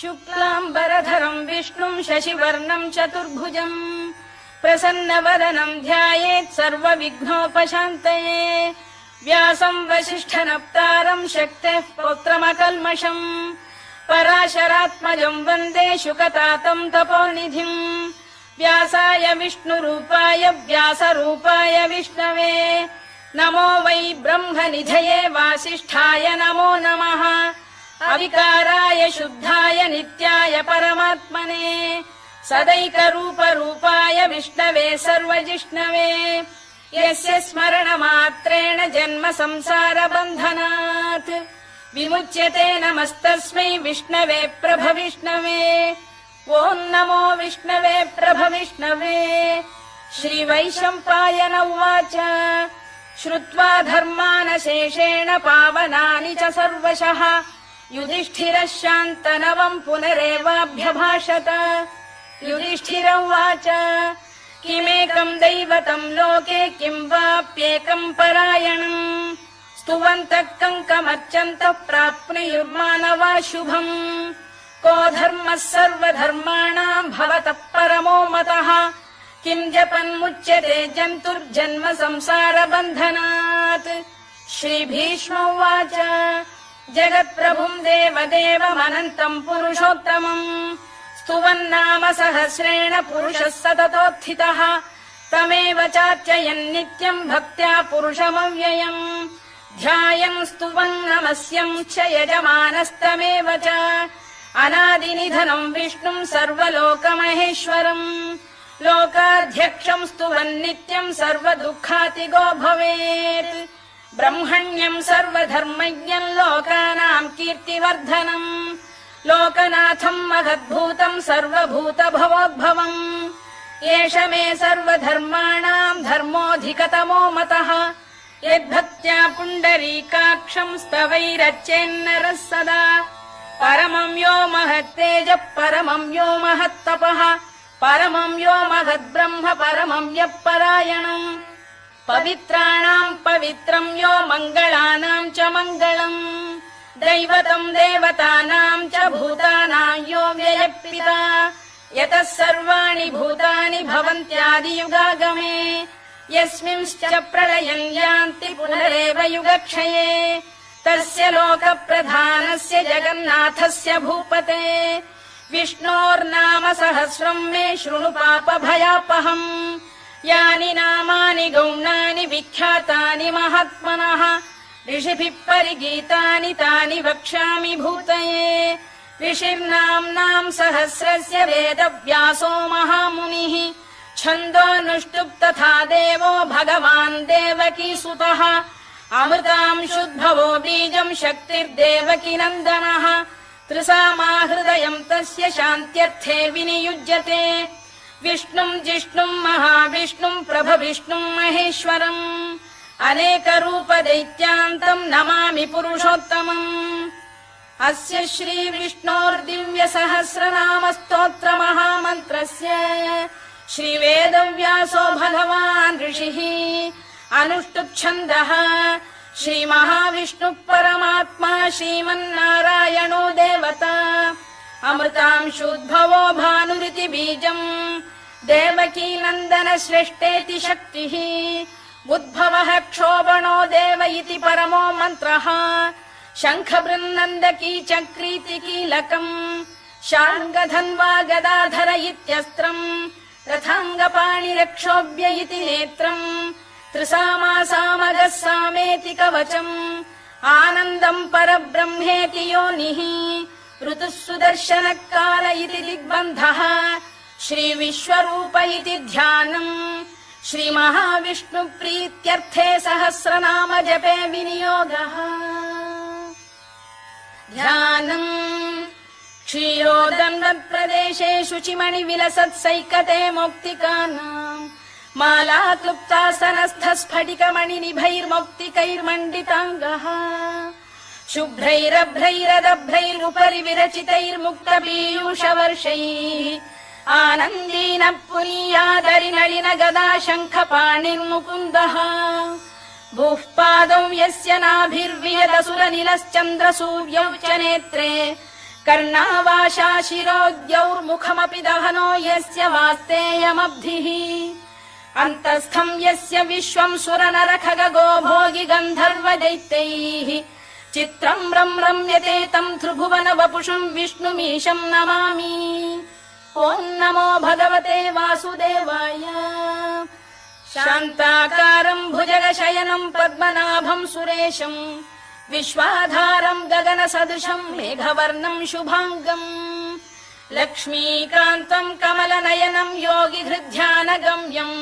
शुक्लाम्बरधरम् विष्णुम् शशिवर्णम् चतुर्भुजम् प्रसन्नवदनम् ध्यायेत् सर्वविघ्नोपशान्तये व्यासम् वसिष्ठनप्तारम् शक्तेः पौत्रमकल्मषम् पराशरात्मजम् वन्दे शुकतातम् तपोनिधिम् व्यासाय विष्णुरूपाय व्यासरूपाय विष्णवे नमो वै ब्रह्मनिधये वासिष्ठाय नमो नमः अविकाराय शुद्धाय नित्याय परमात्मने सदैकरूपरूपाय विष्णवे सर्वजिष्णवे यस्य स्मरणमात्रेण जन्म संसारबन्धनात् विमुच्यते नमस्तस्मै विष्णवे प्रभविष्णवे ॐ नमो विष्णवे प्रभविष्णवे। श्रीवैशम्पायन उवाच श्रुत्वा धर्मानशेषेण पावनानि च सर्वशः युधिष्ठिरः शान्तनवम् पुनरेवाभ्यभाषत। युधिष्ठिर उवाच किमेकम् दैवतम् लोके किम् वाप्येकम् परायणम् स्तुवन्तः कङ्कमर्चन्तः प्राप्नुयुर्मानवा शुभम् को धर्मः सर्वधर्माणाम् भवतः परमो मतः किम् जपन्मुच्यते जन्तुर्जन्म संसारबन्धनात्। श्रीभीष्म उवाच जगत्प्रभुम् देवदेवमनन्तम् पुरुषोत्तमम् स्तुवन्नाम सहस्रेण पुरुषः सततोत्थितः तमेव चार्चयन् नित्यम् भक्त्या पुरुषमव्ययम् ध्यायन् स्तुवन् नमस्यम् च यजमानस्तमेव च अनादिनिधनम् विष्णुम् सर्वलोकमहेश्वरम् लोकाध्यक्षम् स्तुवन् नित्यम् सर्वदुःखातिगो भवेत् ब्रह्मण्यम् सर्वधर्मज्ञम् लोकानाम् कीर्तिवर्धनम् लोकनाथम् महद्भूतम् सर्वभूतभवोद्भवम् एष मे सर्वधर्माणाम् धर्मोऽधिकतमो मतः यद्भक्त्या पुण्डरीकाक्षम् स्तवैरच्चेन्नरः सदा परमम् यो महत्तेजः परमम् यो महत्तपः परमम् यो महद्ब्रह्म परमम् यः परायणम् पवित्राणाम् पवित्रम् यो मङ्गलानाम् च मङ्गलम् दैवतम् देवतानाम् च भूतानाम् यो व्ययपिता यतः सर्वाणि भूतानि भवन्त्यादियुगागमे यस्मिंश्च प्रलयम् यान्ति पुनरेव युगक्षये तस्य लोकप्रधानस्य जगन्नाथस्य भूपते विष्णोर्नाम सहस्रम् मे शृणु पापभयापहम् यानि नामानि गौणानि विख्यातानि महात्मनः ऋषिभिः परिगीतानि तानि वक्ष्यामि भूतये ऋषिर्नाम्नाम् सहस्रस्य वेदव्यासो महामुनिः छन्दोऽनुष्टुप् तथा देवो भगवान् देवकीसुतः अमृतांशुद्भवो बीजम् शक्तिर्देवकी नन्दनः त्रिसामाहृदयम् तस्य शान्त्यर्थे विनियुज्यते विष्णुम् जिष्णुम् महाविष्णुम् प्रभविष्णुम् महेश्वरम् अनेकरूपदैत्यान्तम् नमामि पुरुषोत्तमम् अस्य श्रीविष्णोर्दिव्यसहस्रनामस्तोत्रमहामन्त्रस्य श्रीवेदव्यासो भगवान् ऋषिः अनुष्टुप्छन्दः श्रीमहाविष्णुः परमात्मा श्रीमन्नारायणो देवता अमृतांशुद्भवो भानुरिति बीजम् देवकी नन्दन श्रेष्ठेति शक्तिः उद्भवः क्षोभणो देव इति परमो मन्त्रः शङ्खबृन्नन्दकी चक्रीति कीलकम् शार्ङ्गधन्वा गदाधर इत्यस्त्रम् रथाङ्गपाणिरक्षोभ्य इति नेत्रम् त्रिसामासामगः सामेति कवचम् आनन्दम् परब्रह्मेति योनिः ऋतुः सुदर्शनकाल इति दिग्बन्धः श्रीविश्वरूप इति ध्यानम् श्रीमहाविष्णुप्रीत्यर्थे सहस्रनाम जपे विनियोगः ध्यानम् क्षीरोदन्वत्प्रदेशे शुचिमणिविलसत्सैकते मौक्तिकानाम् मालाक्लुप्तासनस्थ स्फटिकमणिनिभैर्मौक्तिकैर्मण्डिताङ्गः शुभ्रैरभ्रैरदभ्रैरुपरि विरचितैर्मुक्तपीयूषवर्षैः आनन्दीनः पुनीयादरिनलिन गदा शङ्खपाणिर्मुकुन्दः भूः पादौ यस्य नाभिर्वियदसुरनिलश्चन्द्रसूर्यौ च नेत्रे कर्णावाशा शिरोद्यौर्मुखमपि दहनो यस्य वास्तेयमब्धिः अन्तस्थम् यस्य विश्वम् सुरनरखगो भोगि गन्धर्व दैत्यैः चित्रम् रम्यते तम् त्रिभुवन वपुषम् विष्णुमीशम् नमामि। ॐ नमो भगवते वासुदेवाय। शान्ताकारम् भुजगशयनम् पद्मनाभम् सुरेशम् विश्वाधारम् गगनसदृशम् मेघवर्णम् शुभाङ्गम् लक्ष्मीकान्तम् कमलनयनम् योगिहृद्ध्यानगम्यम्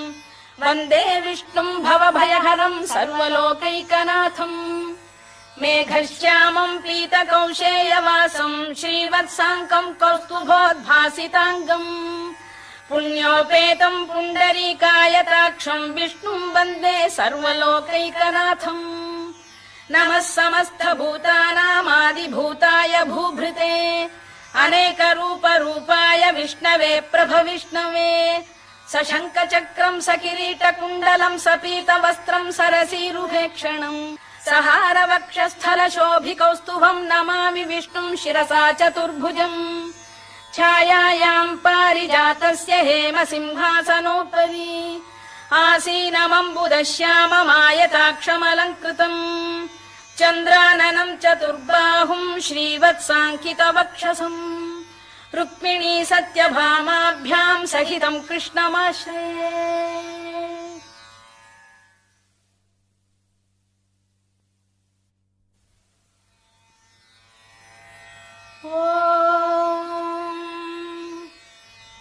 वन्दे विष्णुम् भवभयहरम् सर्वलोकैकनाथम्। मेघश्यामम् पीतकौशेयवासम् श्रीवत्साङ्कम् कौस्तुभोद्भासिताङ्गम् पुण्योपेतम् पुण्डरीकायताक्षम् विष्णुम् वन्दे सर्वलोकैकनाथम्। नमः समस्तभूतानामादिभूताय भूभृते अनेकरूपरूपाय विष्णवे प्रभविष्णवे सशङ्खचक्रम् सकिरीटकुण्डलम् सपीतवस्त्रम् सरसीरुभेक्षणम् सहारवक्षस्थलशोभिकौस्तुभम् नमामि विष्णुम् शिरसा चतुर्भुजम्। छायायाम् पारिजातस्य हेमसिंहासनोपरि आसीनमम्बुदश्याममायताक्षमलङ्कृतम् चन्द्राननम् चतुर्बाहुम् श्रीवत्साङ्कितवक्षसम् रुक्मिणी सत्यभामाभ्याम् सहितम् कृष्णमाश्रये।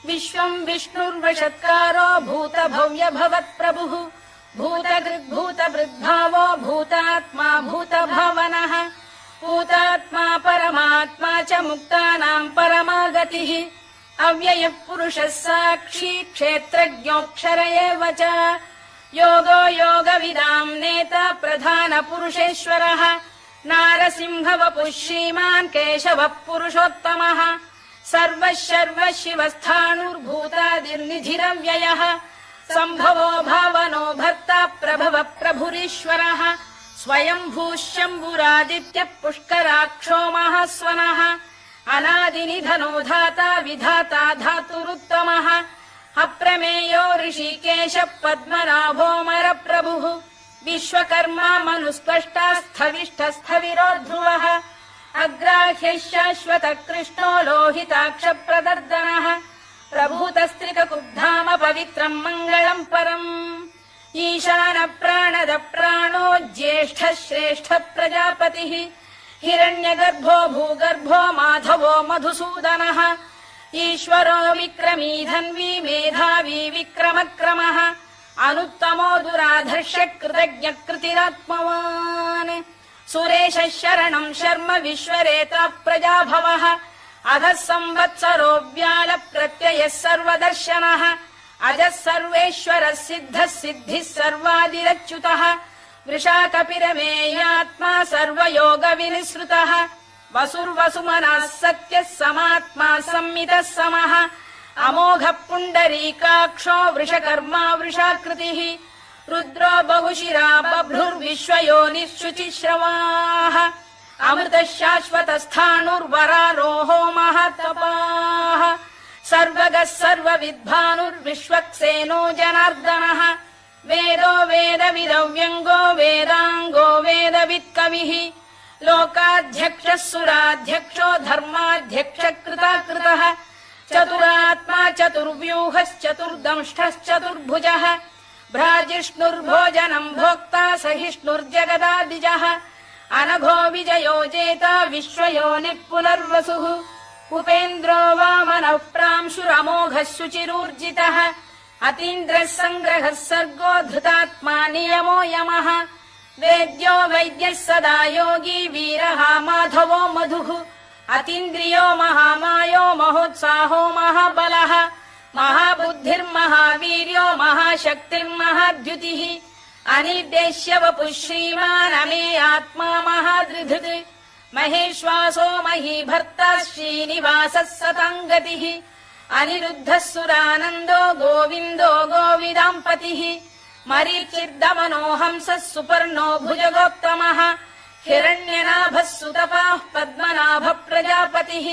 विश्वम् विष्णुर्वषत्कारो भूतभव्य भवत्प्रभुः भूतकृद्भूतभृद्भावो भूतात्मा भूतभावनः भूतात्मा परमात्मा च मुक्तानाम् परमागतिः अव्ययः पुरुषः साक्षी क्षेत्रज्ञोऽक्षर एव च योगो योगविदाम् नेता प्रधानपुरुषेश्वरः नारसिंहवपुः श्रीमान् केशवः पुरुषोत्तमः सर्वः शर्वः शिवस्थाणुर्भूतादिर्निधिरव्ययः सम्भवो भावनो भर्ता प्रभवः प्रभुरीश्वरः स्वयम्भूः शम्भुरादित्यः पुष्कराक्षो महास्वनः अनादिनिधनो धाता विधाता धातुरुत्तमः अप्रमेयो ऋषिकेशः पद्मनाभोऽमरप्रभुः विश्वकर्मा मनुस्पष्टा स्थविष्ठस्थविरो ध्रुवः अग्राह्यः शाश्वतः कृष्णो लोहिताक्षप्रदर्दनः प्रभूतस्त्रिककुब्धाम पवित्रम् मङ्गलम् परम् ईशान प्राणद प्राणो ज्येष्ठः श्रेष्ठः प्रजापतिः हिरण्यगर्भो भूगर्भो माधवो मधुसूदनः ईश्वरो विक्रमी धन्वी मेधावी विक्रमक्रमः अनुत्तमो दुराधर्ष्य कृतज्ञ कृतिरात्मवान् सुरेशः शरणम् शर्म विश्वरेता प्रजाभवः अधः संवत्सरो व्याल प्रत्ययः सर्वदर्शनः अजः सर्वेश्वरः सिद्धः सिद्धिः सर्वादिरच्युतः वृषाकपिरमेयात्मा सर्वयोगविनिसृतः वसुर्वसुमनः सत्यः समात्मा संमितः समः अमोघः पुण्डरीकाक्षो वृषकर्मा वृषाकृतिः रुद्रो बहुशिरा बभ्रुर्विश्वयोनिः शुचिश्रवाः अमृतः शाश्वतस्थाणुर्वरारोहो महातपाः सर्वगः सर्वविद्भानुर्विश्वक्सेनो जनार्दनः वेदो वेदविदव्यङ्गो वेदाङ्गो वेदवित्कविः लोकाध्यक्षः सुराध्यक्षो धर्माध्यक्षः कृताकृतः चतुरात्मा चतुर्व्यूहश्चतुर्दंष्टश्चतुर्भुजः भ्राजिष्णुर्भोजनम् भोक्ता सहिष्णुर्जगदादिजः अनघो विजयो जेता विश्वयोनिः पुनर्वसुः उपेन्द्रो वामनः प्रांशुरमोघः शुचिरूर्जितः अतीन्द्रः सङ्ग्रहः सर्गो धृतात्मा नियमो यमः वेद्यो वैद्यः सदा योगी वीरः माधवो मधुः अतीन्द्रियो महामायो महोत्साहो महाबलः महाबुद्धिर्महावीर्यो महाशक्तिर्महाद्युतिः अनिर्देश्य वपुः श्रीमान् अमेयात्मा महाधृधृत् महेश्वासो महीभर्ता श्रीनिवासः सताङ्गतिः अनिरुद्धः सुरानन्दो गोविन्दो गोविदाम्पतिः मरीचिर्दमनो हंसः सुपर्णो भुजगोत्तमः हिरण्यनाभः सुतपाः पद्मनाभः प्रजापतिः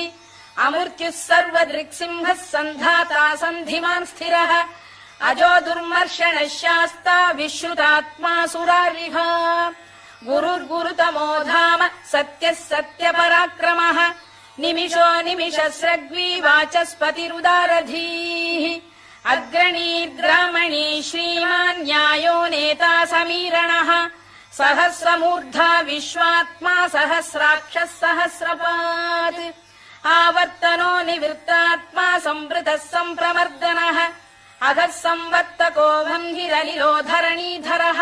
अमृत्युः सर्वदृक्सिंहः सन्धाता सन्धिमान् स्थिरः अजो दुर्मर्षणः शास्ता विश्रुतात्मा सुरारिः गुरुर्गुरुतमो धाम सत्यः सत्यपराक्रमः निमिषो निमिषस्रग्वी वाचस्पतिरुदारधीः अग्रणी ग्रामणी श्रीमान् न्यायो नेता समीरणः सहस्रमूर्धा विश्वात्मा सहस्राक्षः सहस्रपात् आवर्तनो निवृत्तात्मा संवृतः सम्प्रमर्दनः अधः संवर्तको वह्निरनिलो धरणीधरः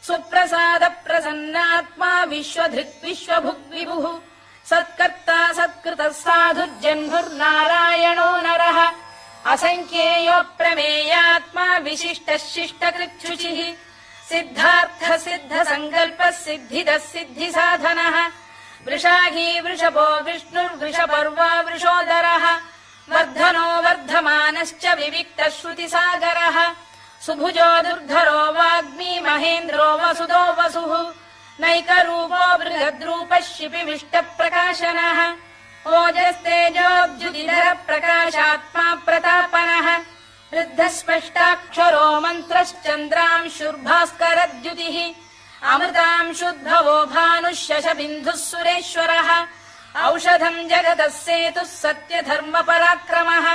सुप्रसाद प्रसन्नात्मा विश्वधृक् विश्वभुग्विभुः सत्कर्ता सत्कृतः साधुर्जह्नुर्नारायणो नरः असङ्ख्येयो प्रमेयात्मा विशिष्टः शिष्टकृच्छुचिः सिद्धार्थ सिद्ध संकल्पः सिद्धिदः सिद्धिसाधनः वृषाही वृषभो विष्णुर्वृषपर्वा वृषोदरः वर्धनो वर्धमानश्च विविक्तः श्रुतिसागरः सुभुजो दुर्धरो वाग्मी महेन्द्रो वसुदो वसुः नैकरूपो बृहद्रूपः शिपिविष्टप्रकाशनः ओजस्तेजोद्युतिधर प्रकाशात्मा प्रतापनः वृद्धस्पष्टाक्षरो मन्त्रश्चन्द्रांशुर्भास्करद्युतिः अमृतांशुद्भवो भानुः शशबिन्दुः सुरेश्वरः औषधम् जगतः सेतुः सत्यधर्मपराक्रमः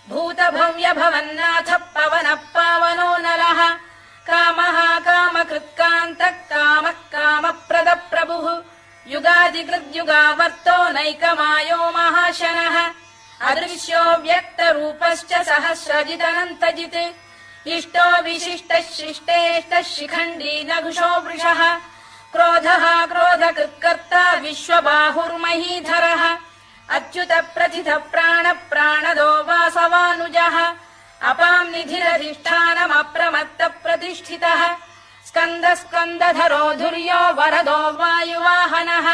भूतभव्यभवन्नाथः पवनः पावनो नलः कामः कामकृत्कान्तः कामः कामप्रदप्रभुः युगादिकृद्युगावर्तो नैकमायो महाशनः अदृश्यो व्यक्तरूपश्च सहस्रजिदनन्तजित् इष्टो विशिष्टः शिष्टेष्टः शिखण्डी नघुषो वृषः क्रोधः क्रोधकृत्कर्ता विश्वबाहुर्महीधरः अच्युत प्रथित प्राण प्राणदो वासवानुजः अपां निधिरधिष्ठानमप्रमत्त प्रतिष्ठितः स्कन्द स्कन्दधरो धुर्यो वरदो वायुवाहनः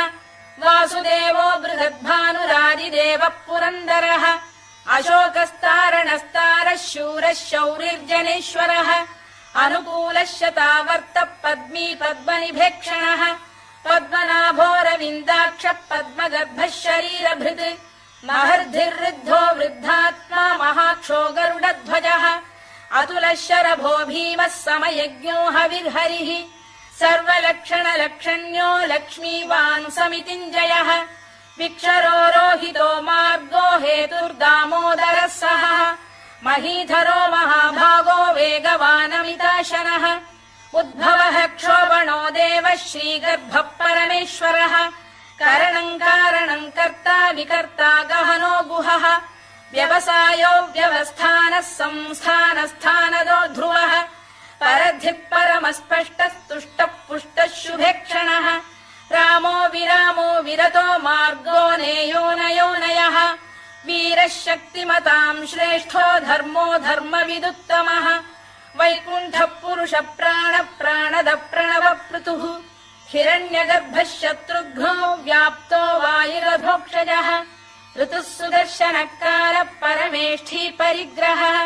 वासुदेवो बृहद्भानुरादिदेवः पुरन्दरः अशोकस्तारणस्तारः शूरः शौरिर्जनेश्वरः अनुकूलः शतावर्तः पद्मी पद्मनिभेक्षणः पद्मनाभोरविन्दाक्षः पद्मगर्भः शरीरभृत् महर्धिर्वृद्धो वृद्धात्मा महाक्षो गरुडध्वजः अतुलः शरभो भीमः समयज्ञो हविर्हरिः सर्वलक्षणलक्षण्यो लक्ष्मीवान् समितिञ्जयः विक्षरो रोहितो मार्गो हेतुर्दामोदरः सहः महीधरो महाभागो वेगवानमिताशनः उद्भवः क्षोभणो देवः श्रीगर्भः परमेश्वरः करणम् कारणम् कर्ता विकर्ता गहनो गुहः व्यवसायो व्यवस्थानः संस्थानस्थानदो ध्रुवः परधिः परमस्पष्टस्तुष्टः पुष्टः शुभेक्षणः रामो विरामो विरतो मार्गो नेयोनयोनयः वीरः शक्तिमताम् श्रेष्ठो धर्मो धर्मविदुत्तमः वैकुण्ठः पुरुष प्राण प्राणद प्रणव पृतुः हिरण्यगर्भः शत्रुघ्नो व्याप्तो वायुरधोक्षजः ऋतुः सुदर्शनकालः परमेष्ठी परिग्रहः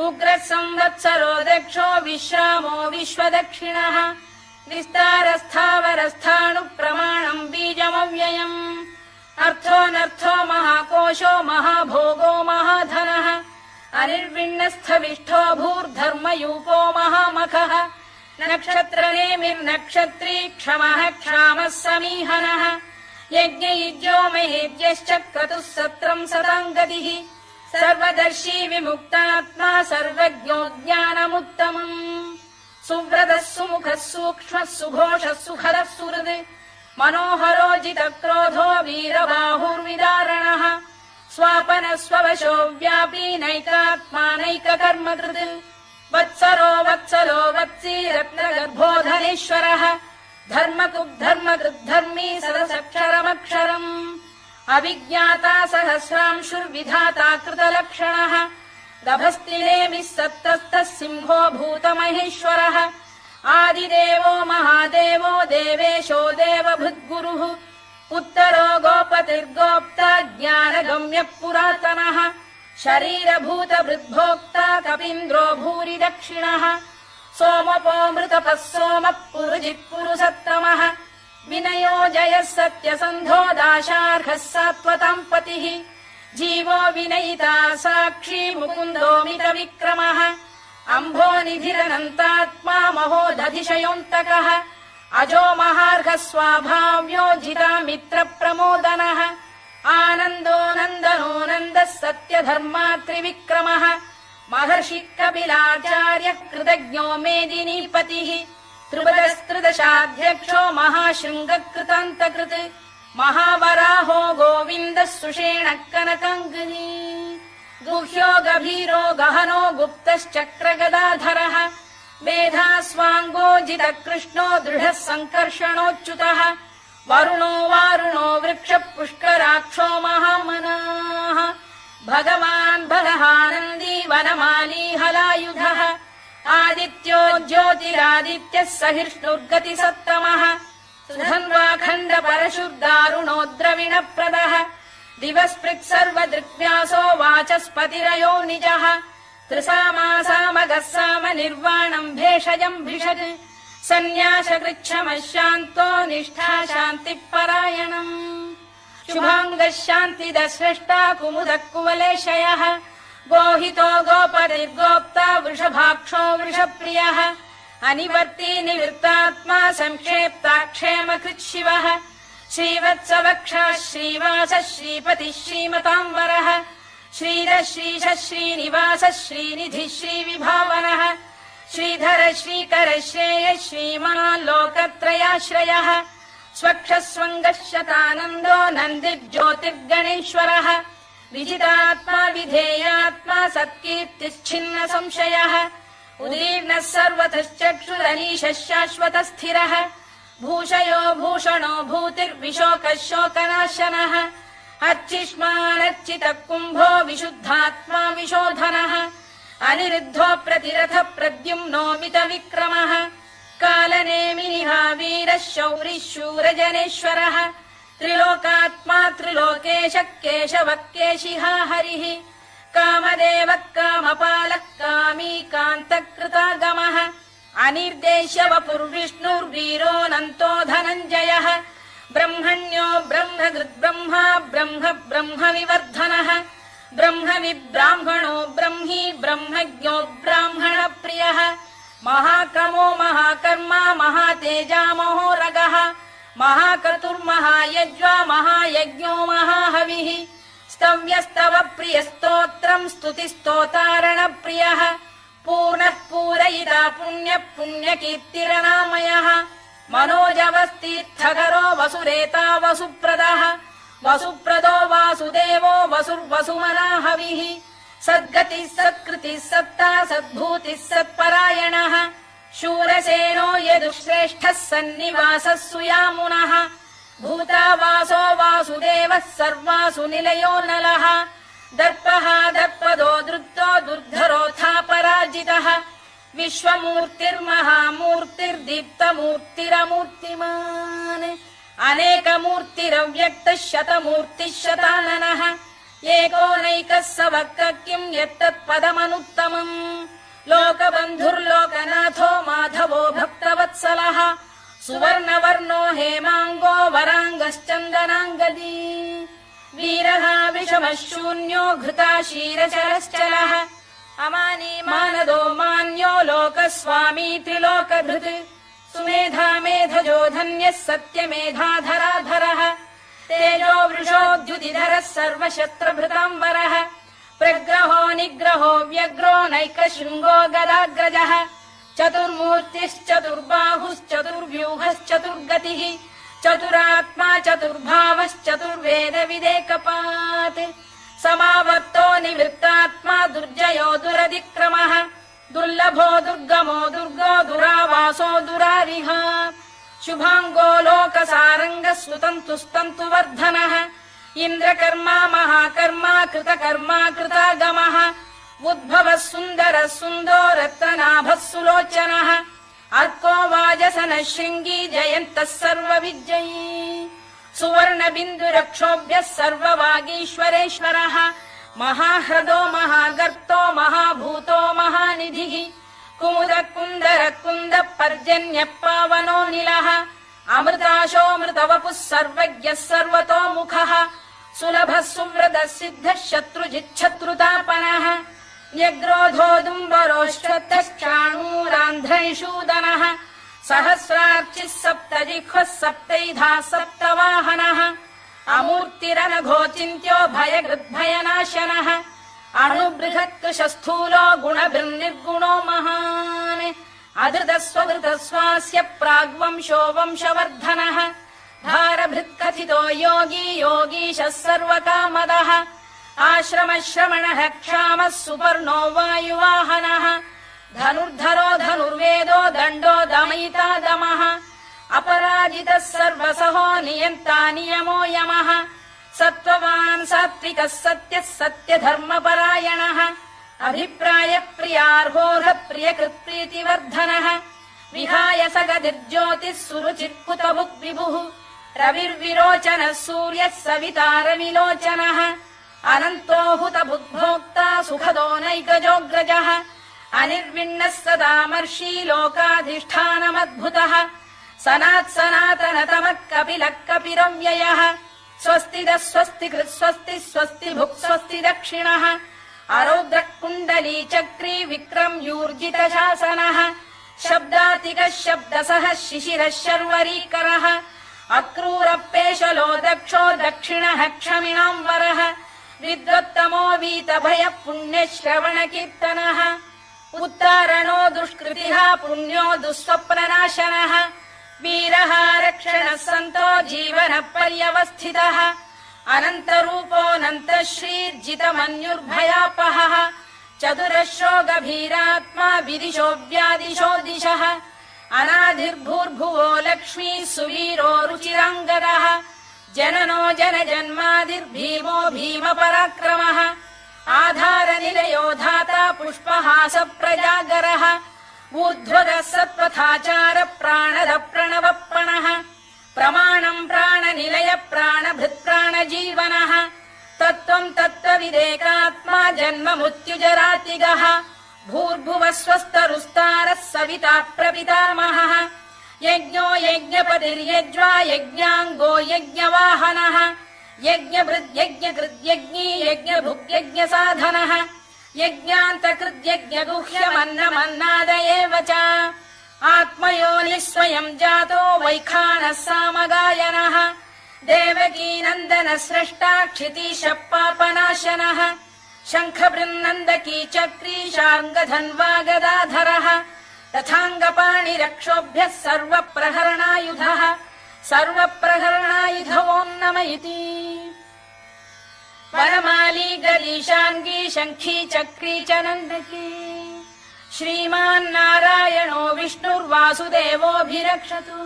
उग्रः संवत्सरो दक्षो विश्रामो विश्वदक्षिणः विस्तारस्थावरस्थाणु प्रमाणम् बीजमव्ययम् अर्थोऽनर्थो महाकोशो महाभोगो महाधनः अनिर्विण्णस्थविष्ठो भूर्धर्मयूपो महामखः नक्षत्रनेमिर्नक्षत्री क्षमः क्षामः समीहनः यज्ञयुज्यो महेज्यश्च क्रतुः सत्रम् सताम् गतिः सर्वदर्शी विमुक्तात्मा सर्वज्ञो ज्ञानमुत्तमम् सुव्रतः सुमुखः सूक्ष्मः सुघोषः सुखदः सुहृद् मनोहरो जितक्रोधो वीरबाहुर्विदारणः स्वापनः स्ववशो व्यापी नैकात्मा नैककर्मकृत् वत्सरो वत्सलो वत्सी रत्नगर्भोधनेश्वरः धर्मकृद्धर्मी सदसक्षरमक्षरम् अभिज्ञाता सहस्रांशुर्विधाता कृतलक्षणः दभस्तिनेमिः सत्तस्तः सिंहो भूतमहेश्वरः आदिदेवो महादेवो देवेशो देवभृद्गुरुः उत्तरो गोपतिर्गोप्ता ज्ञानगम्यः पुरातनः शरीरभूतभृद्भोक्ता कपीन्द्रो भूरि दक्षिणः सोमपो मृतपः सोमः पुरुजिः पुरुषत्तमः विनयो जयः सत्यसन्धो दाशार्हः सात्वताम् पतिः जीवो विनयिता साक्षी मुकुन्दोमित विक्रमः अम्भोनिधिरनन्तात्मा महोदधिशयोऽन्तकः अजो महार्घः स्वाभाव्यो जितामित्रप्रमोदनः आनन्दो नन्दनो नन्दः सत्यधर्मात्रिविक्रमः महर्षि कपिलाचार्य कृतज्ञो मेदिनीपतिः त्रिपदस्त्रिदशाध्यक्षो महाशृङ्गकृतान्तकृत् महावराहो गोविन्दः सुषेणः कनकाङ्गनी गुह्यो गभीरो गहनो गुप्तश्चक्रगदाधरः मेधास्वाङ्गो जितकृष्णो दृढः सङ्कर्षणोच्युतः वरुणो वारुणो वृक्षः पुष्कराक्षो महामनाः भगवान् बलहानन्दी वनमाली हलायुधः आदित्यो ज्योतिरादित्यः सहिष्णुर्गतिसत्तमः सुधन्वाखण्ड परशुर्दारुणो द्रविणप्रदः दिवस्पृक् सर्वदृग्व्यासो वाचस्पतिरयो निजः त्रिसामासामगः साम निर्वाणम् भेषजम् भिषक् सन्न्यासकृच्छमः शान्तो निष्ठा शान्तिपरायणम् शुभाङ्गः शान्तिदस्रष्टा कुमुदः कुवलेशयः गोहितो गोपतिर्गोप्ता वृषभाक्षो वृषप्रियः अनिवर्ती निवृत्तात्मा संक्षेप्ता क्षेमकृत् शिवः श्रीवत्सवक्षः श्रीवासः श्रीपतिः श्रीमताम्बरः श्रीधः श्रीशः श्रीनिवासः श्रीनिधिः श्रीविभावनः श्रीधर श्रीकर श्रेयः श्रीमान् लोकत्रयाश्रयः स्वक्षः स्वङ्गः शतानन्दो नन्दिर्ज्योतिर्गणेश्वरः विजितात्मा विधेयात्मा सत्कीर्तिश्छिन्न संशयः उदीर्णः सर्वतश्चक्षुरनीशः शाश्वतः स्थिरः भूषयो भूषणो भूतिर्विशोकः शोकनाशनः अर्चिष्मानर्चितः कुम्भो विशुद्धात्मा विशोधनः अनिरुद्धो प्रतिरथ प्रद्युम्नोमित विक्रमः कालनेमिनिहा वीरः शौरिः शूरजनेश्वरः त्रिलोकात्मा त्रिलोकेशः केशवः केशिहा हरिः कामदेवः कामपालः कामी कान्तकृतागमः अनिर्देश्य वपुर्विष्णुर्वीरोऽनन्तो धनञ्जयः ब्रह्मण्यो ब्रह्मकृद्ब्रह्मा ब्रह्म ब्रह्म विवर्धनः ब्रह्म विब्राह्मणो ब्रह्मी ब्रह्मज्ञो ब्राह्मणप्रियः महाक्रमो महाकर्मा महातेजा महोरगः महाक्रतुर्महायज्वा महायज्ञो महाहविः स्तव्यस्तव प्रियस्तोत्रम् स्तुतिस्तोतारणप्रियः पूर्णः पूरयिता पुण्यः पुण्यकीर्तिरनामयः मनोजवस्तीर्थकरो वसुरेता वसुप्रदः वसुप्रदो वासुदेवो वसुर्वसुमनाहविः सद्गतिः सत्कृतिः सत्ता सद्भूतिः सत्परायणः शूरसेनो यदुश्रेष्ठः सन्निवासः सुयामुनः भूतावासो वासुदेवः सर्वासु निलयो नलः दर्पः दर्पदो दृप्तो दुर्धरोऽथापराजितः विश्वमूर्तिर्महामूर्तिर्दीप्तमूर्तिरमूर्तिमान् अनेकमूर्तिरव्यक्तः शतमूर्तिः शताननः एकोनैकः स वक्र किम् यत्तत्पदमनुत्तमम् लोकबन्धुर्लोकनाथो माधवो भक्तवत्सलः सुवर्णवर्णो हेमाङ्गो वराङ्गश्चन्दनाङ्गदी वीरः विषमः शून्यो घृता शीरचरश्चलः अमानी मानदो मान्यो लोकस्वामी त्रिलोकधृत् सुमेधा मेधजो धन्यः सत्यमेधाधराधरः तेजो वृषोद्युतिधरः सर्वशस्त्रभृताम्बरः प्रग्रहो निग्रहो व्यग्रो नैकशृङ्गो गदाग्रजः चतुर्मूर्तिश्चतुर्बाहुश्चतुर्व्यूहश्चतुर्गतिः चतुरात्मा चतुर्भावश्चतुर्वेदविदेकपात् समावर्तो निवृत्तात्मा दुर्जयो दुरधिक्रमः दुर्लभो दुर्गमो दुर्गो दुरावासो दुरारिः शुभाङ्गो लोकसारङ्गः सुतन्तुस्तन्तु वर्धनः इन्द्रकर्मा महाकर्मा कृतकर्मा कृतागमः उद्भवः सुन्दरः सुन्दो रत्ननाभः सुलोचनः अर्को वाजसनः शृङ्गी जयन्तः सर्वविजयी सुवर्णबिन्दुरक्षोभ्यः सर्ववागीश्वरेश्वरः महाह्रदो महागर्तो महाभूतो महानिधिः कुमुद कुन्दर कुन्द पर्जन्यः पावनो निलः अमृताशोऽमृतवपुः सर्वज्ञः सर्वतोमुखः सुलभः सुव्रतः सिद्धः शत्रुजिच्छत्रुतापनः न्यग्रोधोदुम्बरोश्चतश्चाणूरान्ध्रैषूदनः सहस्रार्चिः सप्तजिह्वः सप्तैधा सप्तवाहनः अमूर्तिरनघोचिन्त्यो भयकृद्भयनाशनः अणुबृहत्कृशस्थूलो गुणभिर्निर्गुणो महान् अधृतस्वधृतस्वास्य प्राग्वंशो वंशवर्धनः भारभृत्कथितो योगी योगीशः सर्वकामदः आश्रमश्रमणः क्षामः सुपर्णो वायुवाहनः धनुर्धरो धनुर्वेदो दण्डो दमयिता दमः अपराजितः सर्वसहो नियन्ता नियमो यमः सत्त्ववान् सात्विकः सत्यः सत्यधर्मपरायणः अभिप्रायप्रियार्होः प्रियकृत्प्रीतिवर्धनः विहाय सगतिर्ज्योतिः सुरुचित्कुतभुग्विभुः रविर्विरोचनः सूर्यः सवितारविलोचनः अनन्तो हुतभुग्भोक्ता सुखदो नैकजोऽग्रजः अनिर्विण्णः सदामर्षी लोकाधिष्ठानमद्भुतः सनात्सनातनतमः कपिलः कपिरव्ययः स्वस्तिदः स्वस्तिकृत् स्वस्ति स्वस्ति भुक् स्वस्ति दक्षिणः अरौद्रः कुण्डली चक्री विक्रम्यूर्जितशासनः शब्दातिकः शब्दसः शिशिरः शर्वरीकरः अक्रूरपेशलो दक्षो दक्षिणः क्षमिणाम्बरः विद्वत्तमो वीतभयः पुण्यश्रवणकीर्तनः उत्तारणो दुष्कृतिः पुण्यो दुःस्वप्ननाशनः वीरः रक्षणः सन्तो जीवनः पर्यवस्थितः अनन्तरूपोऽनन्तश्रीर्जितमन्युर्भयापहः चतुरश्रो गभीरात्मा विदिशो व्यादिशो दिशः अनाधिर्भूर्भुवो लक्ष्मी सुवीरो रुचिराङ्गदः जननो जनजन्मादिर्भीमो भीमपराक्रमः आधारनिलयो धाता पुष्पहास प्रजागरः ऊर्ध्वगः सत्त्वथाचार प्राणद प्रणवप्रणः प्रमाणम् प्राणनिलय प्राणभृत्प्राणजीवनः तत्त्वम् तत्त्वविदेकात्मा जन्म मृत्युजरातिगः भूर्भुवः स्वस्तरुस्तारः सविता प्रपितामहः यज्ञो यज्ञपतिर्यज्वा यज्ञाङ्गो यज्ञवाहनः यज्ञभृद्यज्ञकृद्यज्ञी यज्ञभुग्यज्ञसाधनः यज्ञान्तकृद्यज्ञगुह्यमन्नमन्नाद एव च आत्मयोनिः स्वयम् जातो वैखानः सामगायनः देवकीनन्दनः स्रष्टा क्षितीशः पापनाशनः शङ्खबृन्नन्दकी चक्री शार्ङ्गधन्वा गदाधरः तथाङ्गपाणिरक्षोभ्यः सर्वप्रहरणायुधः सर्वप्रहरणायुधो नम इति वनमाली गरीशाङ्गी शङ्खी चक्री च नन्दकी श्रीमान्नारायणो विष्णुर्वासुदेवोऽभिरक्षतु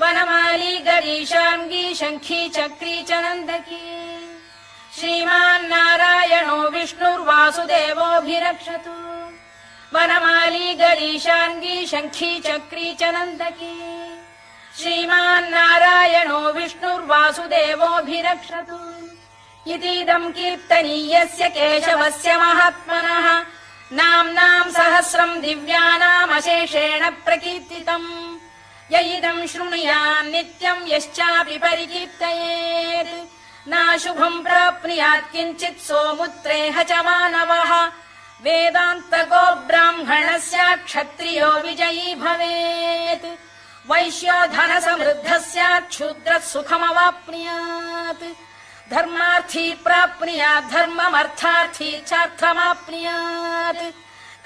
वनमाली गरीशाङ्गी शङ्खी चक्री च नन्दकी श्रीमान्नारायणो विष्णुर्वासुदेवोऽभिरक्षतु वनमाली गरीशाङ्गी शङ्खी चक्री च नन्दकी श्रीमान्नारायणो विष्णुर्वासुदेवोऽभिरक्षतु इतीदम् कीर्तनीयस्य केशवस्य महात्मनः नाम्नाम् सहस्रम् दिव्यानामशेषेण प्रकीर्तितम् य इदम् शृणुयान् नित्यम् यश्चापि परिकीर्तयेत् नाशुभम् प्राप्नुयात् किञ्चित् सोमुत्रेह च मानवः वेदान्तको ब्राह्मणस्य क्षत्रियो विजयी भवेत् वैश्यो धनसमृद्धः स्यात् शूद्रः सुखमवाप्नुयात् धर्मार्थी प्राप्नुयात् धर्ममर्थार्थी चार्थमाप्नुयात्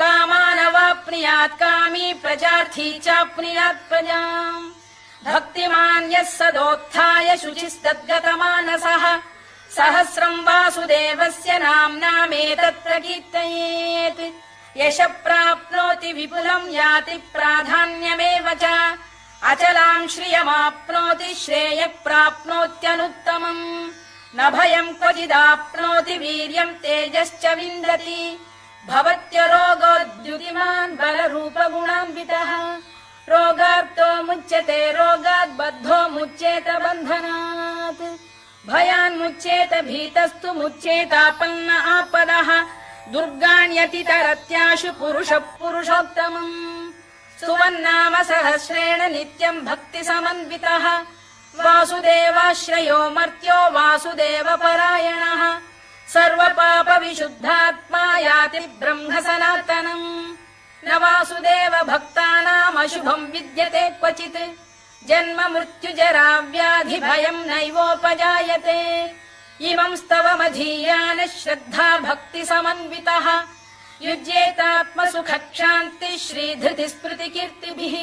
कामानवाप्नुयात् कामी प्रजार्थी चाप्नुयात् प्रजाम् भक्तिमान् यः सदोत्थाय शुचिस्तद्गतमानसः सहस्रम् वासुदेवस्य नाम्नामेतत् प्रकीर्तयेत् यशः प्राप्नोति विपुलम् याति प्राधान्यमेव च अचलाम् श्रियमाप्नोति श्रेयः प्राप्नोत्यनुत्तमम् न भयम् क्वचिदाप्नोति वीर्यम् तेजश्च विन्दति भवत्य रोगोद्युतिमान् बलरूपगुणान्वितः रोगार्तो मुच्यते रोगात् बद्धो मुच्येत बन्धनात् भयान्मुच्येत भीतस्तु मुच्येतापन्न आपदः दुर्गाण्यतितरत्याशु पुरुषः पुरुषोत्तमम् स्तुवन्नाम सहस्रेण नित्यम् भक्तिसमन्वितः वासुदेवाश्रयो मर्त्यो वासुदेवपरायणः सर्वपापविशुद्धात्मा याति ब्रह्म सनातनम् न वासुदेव भक्तानामशुभम् विद्यते क्वचित् जन्म मृत्युजरा व्याधि भयम् नैवोपजायते इमम् स्तवमधीयानः श्रद्धा भक्तिसमन्वितः युज्येतात्मसुखक्षान्तिः श्रीधृति स्मृतिकीर्तिभिः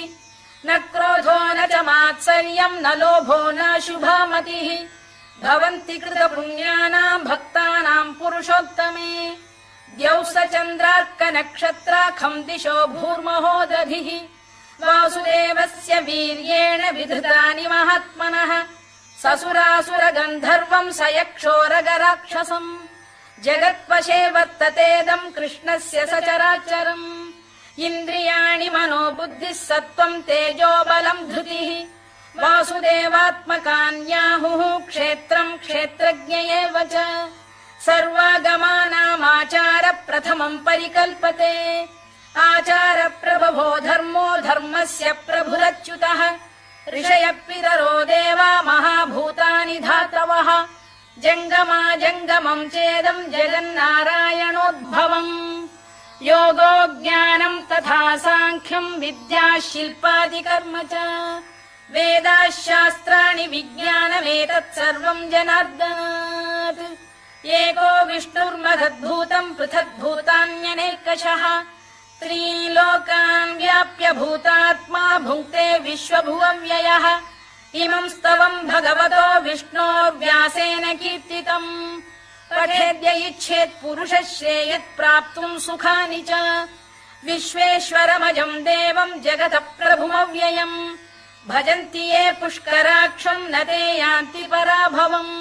न क्रोधो न च मात्सर्यम् न लोभो न शुभा मतिः भवन्ति कृतपुण्यानाम् भक्तानाम् पुरुषोत्तमे द्यौः स चन्द्रार्कनक्षत्राखम् दिशो भूर्महो दधिः वासुदेवस्य वीर्येण विधृतानि महात्मनः ससुरासुरगन्धर्वम् स यक्षोरगराक्षसम् जगत्वशे वर्ततेदम् कृष्णस्य सचराचरम् इन्द्रियाणि मनो बुद्धिः सत्त्वम् तेजो बलम् धृतिः वासुदेवात्मकान्याहुः क्षेत्रम् क्षेत्रज्ञ एव च सर्वागमानामाचार प्रथमम् परिकल्पते आचार प्रभवो धर्मो धर्मस्य प्रभुरच्युतः ऋषयः पितरो देवा महाभूतानि धातवः जङ्गमा जङ्गमम् चेदम् जगन्नारायणोद्भवम् योगो ज्ञानम् तथा साङ्ख्यम् विद्या शिल्पादिकर्म च वेदाः शास्त्राणि विज्ञानमेतत् सर्वम् जनार्दनात् एको विष्णुर्महद्भूतम् पृथग्भूतान्यनेकशः त्रीन् लोकान् व्याप्य भूतात्मा भुङ्क्ते विश्वभुवव्ययः इमम् स्तवम् भगवतो विष्णोर्व्यासेन कीर्तितम् पठेद्य इच्छेत् पुरुषः श्रेयत् प्राप्तुम् सुखानि च विश्वेश्वरमजम् देवम् जगतः प्रभुमव्ययम् भजन्ति ये पुष्कराक्षम् न ते यान्ति पराभवम्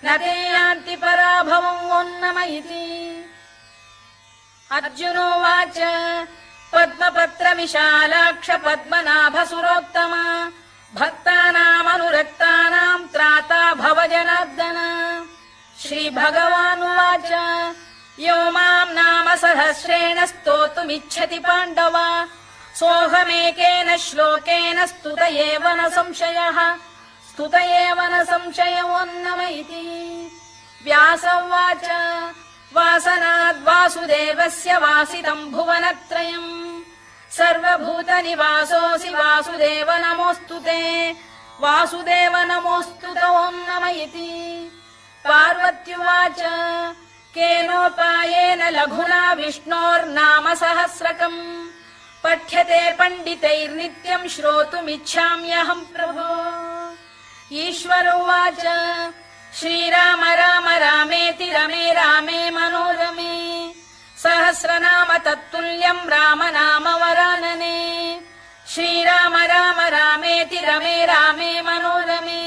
न ते यान्ति पराभवम् ओन्नम इति अर्जुनोवाच पद्मपत्र विशालाक्ष पद्मनाभसुरोत्तम भक्तानामनुरक्तानाम् त्राता भव जनार्दन श्रीभगवानुवाच यो माम् नाम सहस्रेण स्तोतुमिच्छति पाण्डव सोऽहमेकेन श्लोकेन स्तुत एव न संशयः स्तुत एव न संशयोन्नम इति व्यास उवाच वासनाद्वासुदेवस्य वासितम् भुवनत्रयम् सर्वभूतनिवासोऽसि वासुदेव नमोऽस्तु ते वासुदेव नमोऽस्तु ते ओन्नम इति पार्वत्युवाच केनोपायेन लघुना विष्णोर्नाम सहस्रकम् पठ्यते पण्डितैर्नित्यम् श्रोतुमिच्छाम्यहम् प्रभो ईश्वर उवाच श्रीराम राम रामेति रमे रामे मनोरमे सहस्रनाम तत्तुल्यम् राम नाम वरानने श्रीराम राम रामेति रमे रामे मनोरमे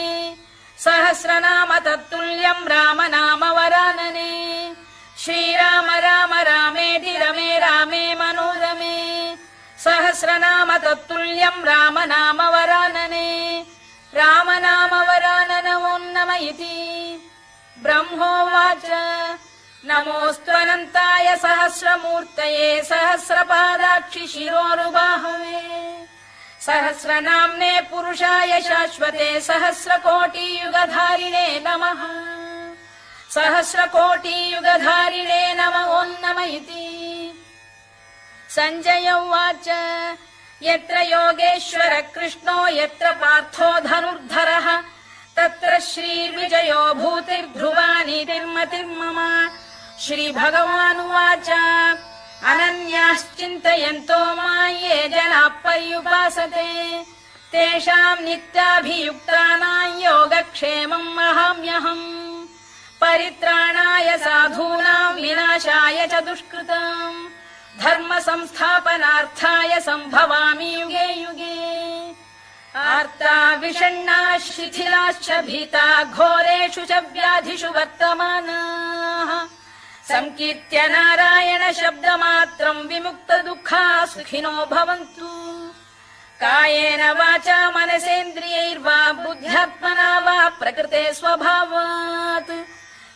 सहस्रनाम तत्तुल्यम् राम नाम वरानने श्रीराम राम रामेति रमे रामे मनोरमे सहस्रनाम तत्तुल्यम् राम नाम वरानने राम नाम वरानन ओन्नम इति ब्रह्मोवाच नमोऽस्त्वनन्ताय सहस्रमूर्तये सहस्रपादाक्षि शिरोरुबाहवे सहस्रनाम्ने पुरुषाय शाश्वते सहस्रकोटियुगधारिणे नमः सहस्रकोटियुगधारिणे नमः ओन्नम इति सञ्जय उवाच यत्र योगेश्वर कृष्णो यत्र पार्थो धनुर्धरः तत्र श्रीर्विजयो भूतिर्ध्रुवा नीतिर्मतिर्मम श्रीभगवानुवाच अनन्याश्चिन्तयन्तो मां ये जनाः पर्युपासते तेषाम् नित्याभियुक्तानां योगक्षेमम् अहम्यहम् परित्राणाय साधूनां विनाशाय च दुष्कृताम् धर्म संस्थापनार्थाय सम्भवामि युगे युगे आर्ता विषण्णाः शिथिलाश्च भीता घोरेषु च व्याधिषु वर्तमानाः संकीर्त्य नारायण शब्दमात्रम् विमुक्त दुःखाः सुखिनो भवन्तु कायेन वाचा मनसेन्द्रियैर्वा बुद्ध्यात्मना वा प्रकृते स्वभावात्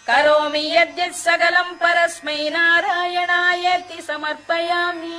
करोमि यद्यत् सकलम् परस्मै नारायणायेति समर्पयामि।